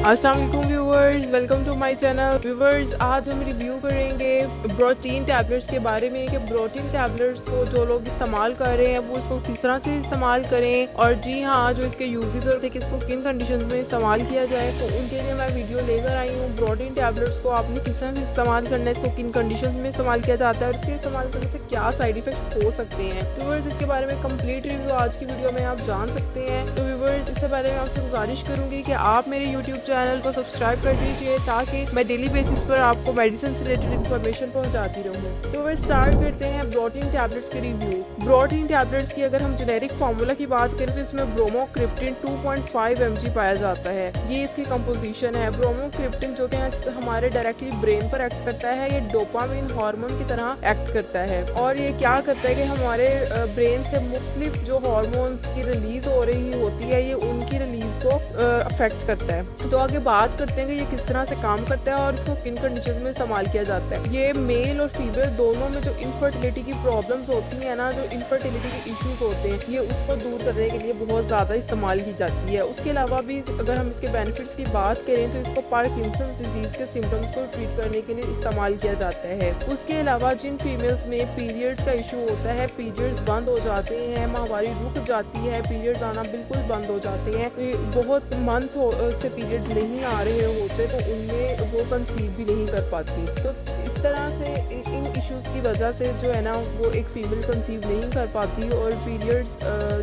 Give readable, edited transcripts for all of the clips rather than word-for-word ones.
अस्सलाम वालेकुम viewers, welcome to my channel. Viewers, आज हम रिव्यू करेंगे प्रोटीन टैबलेट्स के बारे में कि प्रोटीन टैबलेट्स को जो लोग इस्तेमाल कर रहे हैं वो इसको किस तरह से इस्तेमाल करें, और जी हाँ, जो इसके यूजेस होते हैं कि इसको किन कंडीशंस में इस्तेमाल किया जाए, तो उनके लिए मैं वीडियो लेकर आई हूँ। प्रोटीन टैबलेट्स को आपने किस तरह से इस्तेमाल करना है, इसको किन कंडीशंस में इस्तेमाल किया जाता है और इसके इस्तेमाल करने से क्या साइड इफेक्ट्स हो सकते हैं। व्यूवर्स, इसके बारे में कंप्लीट रिव्यू आज की वीडियो में आप जान सकते हैं। तो व्यूवर्स, इससे पहले मैं आपसे गुजारिश करूंगी कि आप मेरे यूट्यूब चैनल को सब्सक्राइब कर दीजिए ताकि मैं डेली बेसिस पर आपको मेडिसिन से रिलेटेड इन्फॉर्मेशन पहुंचाती रहूं। तो फिर स्टार्ट करते हैं प्रोटीन टैबलेट्स के रिव्यू। प्रोटीन टैबलेट्स की अगर हम जेनेरिक फार्मूला की बात करें तो इसमें ब्रोमोक्रिप्टिन 2.5 mg पाया जाता है। ये इसकी कंपोजिशन है। ब्रोमोक्रिप्टिन जो कि हमारे डायरेक्टली ब्रेन पर एक्ट करता है, ये डोपामिन हार्मोन की तरह एक्ट करता है और ये क्या करता है कि हमारे ब्रेन से मुख्तलिफ जो हार्मोन्स की रिलीज हो रही होती है, ये उनकी रिलीज को अफेक्ट करता है। तो आगे बात करते हैं कि ये किस तरह से काम करता है और इसको किन कंडीशंस में इस्तेमाल किया जाता है। ये मेल और फीमेल दोनों में जो इनफर्टिलिटी की प्रॉब्लम्स होती हैं ना, जो इनफर्टिलिटी के इश्यूज होते हैं, ये उसको दूर करने के लिए बहुत ज़्यादा इस्तेमाल की जाती है। उसके अलावा भी अगर हम इसके बेनिफिट्स की बात करें तो इसको पार्किंसंस डिजीज़ के सिम्टम्स को ट्रीट करने के लिए इस्तेमाल किया जाता है। उसके अलावा जिन फीमेल्स में पीरियड्स का इशू होता है, पीरियड्स बंद हो जाते हैं, माहवारी रुक जाती है, पीरियड्स आना बिल्कुल बंद हो जाते हैं, बहुत मंथ से पीरियड्स नहीं आ रहे होते तो उनमें वो कंसीव भी नहीं कर पाती। तो इस तरह से इन इश्यूज़ की वजह से जो है ना वो एक फीमेल कंसीव नहीं कर पाती और पीरियड्स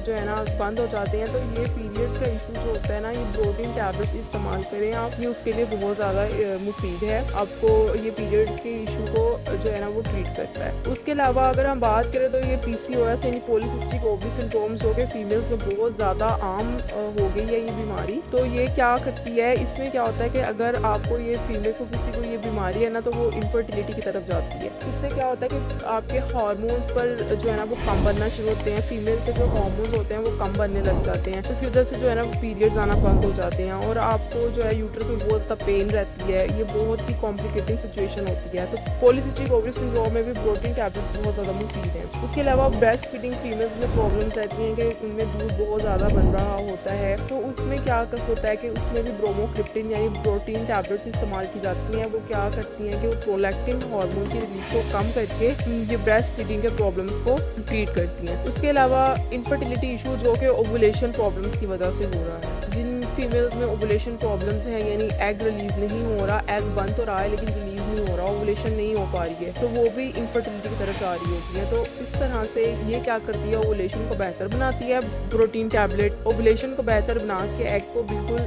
जो है ना बंद हो जाते हैं। तो ये पीरियड्स का इशू जो होता है ना, ये प्रोटीन टैबलेट्स इस्तेमाल करें आप, ये उसके लिए बहुत ज़्यादा मुफीद है। आपको ये पीरियड्स के इशू को जो है ना वो ट्रीट करता है। उसके अलावा अगर हम बात करें तो ये PCOS यानी पॉलीसिस्टिक ओवरी सिंड्रोम जो कि फीमेल्स में बहुत ज़्यादा आम हो गई है ये बीमारी। तो ये क्या करती है, इसमें क्या होता है कि अगर आपको ये फीमेल को किसी को ये बीमारी है ना, तो वो इनफर्टिलिटी की तरफ जाती है। इससे क्या होता है कि आपके हार्मोन्स पर जो है ना वो कम बनना शुरू होते हैं, फीमेल के जो हार्मोन्स होते हैं वो कम बनने लग जाते हैं। तो इसकी वजह से जो है ना पीरियड्स आना बंद हो जाते हैं और आपको जो है यूट्रस में बहुत ज़्यादा पेन रहती है। ये बहुत ही कॉम्प्लिकेटिंग सिचुएशन होती है। तो पॉलीसिस्टिक ओवरी सिंड्रोम में भी प्रोटीन टैबलेट्स बहुत ज़्यादा मुफीद हैं। उसके अलावा ब्रेस्ट फीडिंग फीमेल्स में प्रॉब्लम्स रहती हैं कि उनमें दूध बहुत ज़्यादा बन रहा होता है, तो उसमें क्या होता है कि उसमें भी ब्रोमोक्रिप्टिन यानी प्रोटीन टैबलेट्स इस्तेमाल की जाती हैं। वो क्या करती हैं कि वो प्रोलैक्टिन हार्मोन की रिलीज को कम करके ये ब्रेस्ट फीडिंग के प्रॉब्लम्स को ट्रीट करती हैं। उसके अलावा इनफर्टिलिटी इशू जो कि ओवुलेशन प्रॉब्लम्स की वजह से हो रहा है, जिन फीमेल्स में ओवुलेशन प्रॉब्लम्स हैं यानी एग रिलीज नहीं हो रहा, एग बन तो रहा है लेकिन रिलीज नहीं हो रहा, ओवुलेशन नहीं हो पा रही है, तो वो भी इनफर्टिलिटी की तरफ जा रही होती है। तो इस तरह से ये क्या करती है, ओवुलेशन को बेहतर बनाती है प्रोटीन टैबलेट। ओवुलेशन को बेहतर बना के एग को बिल्कुल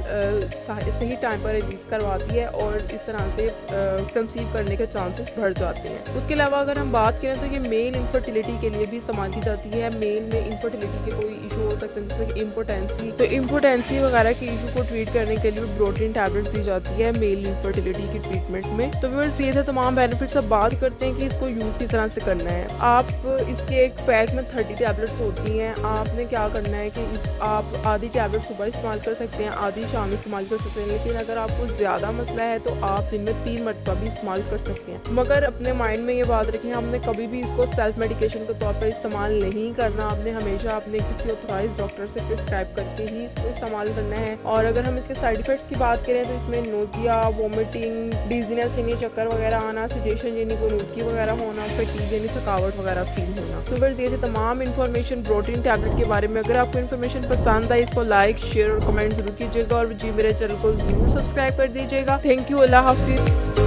सही टाइम पर रिलीज करवाती है और इस तरह से कंसीव करने के चांसेस बढ़ जाते हैं। उसके अलावा अगर हम बात करें तो ये मेल इनफर्टिलिटी के लिए भी इस्तेमाल की जाती है। मेल में इनफर्टिलिटी के कोई इशू हो सकते हैं जैसे कि इम्पोटेंसी, तो इम्पोटेंसी वगैरह के इशू को ट्रीट करने के लिए प्रोटीन टैबलेट्स दी जाती है मेल इनफर्टिलिटी की ट्रीटमेंट में। तो व्यूअर्स, ये थे तमाम बेनिफिट्स। अब बात करते हैं कि इसको यूज़ किस तरह से करना है। आप इसके एक पैक में 30 टैबलेट्स होती हैं। आपने क्या करना है कि आप आधी टैबलेट सुबह इस्तेमाल कर सकते हैं, आधी शाम इस्तेमाल कर सकते हैं, लेकिन अगर आपको ज़्यादा मसला है तो आप दिन में 3 मरतबा भी इस्तेमाल कर सकते हैं। मगर अपने माइंड में ये बात रखें, हमने कभी भी इसको सेल्फ मेडिकेशन के तौर पर इस्तेमाल नहीं करना। आपने हमेशा अपने किसी ऑथोराइज डॉक्टर से प्रिस्क्राइब करके ही इसको इस्तेमाल करना है। और अगर हम इसके साइड इफेक्ट्स की बात करें तो इसमें नोजिया, वोमिटिंग, डिजीनेस यानी चक्कर वगैरह आना, सिजेशन यानी गुनूदगी वगैरह होना, फटीग यानी थकावट वगैरह फील होना। तो बस ये तमाम इन्फॉर्मेशन प्रोटीन टैबलेट के बारे में। अगर आपको इन्फॉर्मेशन पसंद आई, इसको लाइक, शेयर और कमेंट जरूर कीजिएगा और जी मेरे चैनल को जरूर सब्सक्राइब कर दीजिएगा। थैंक यू, अल्लाह हाफिज़।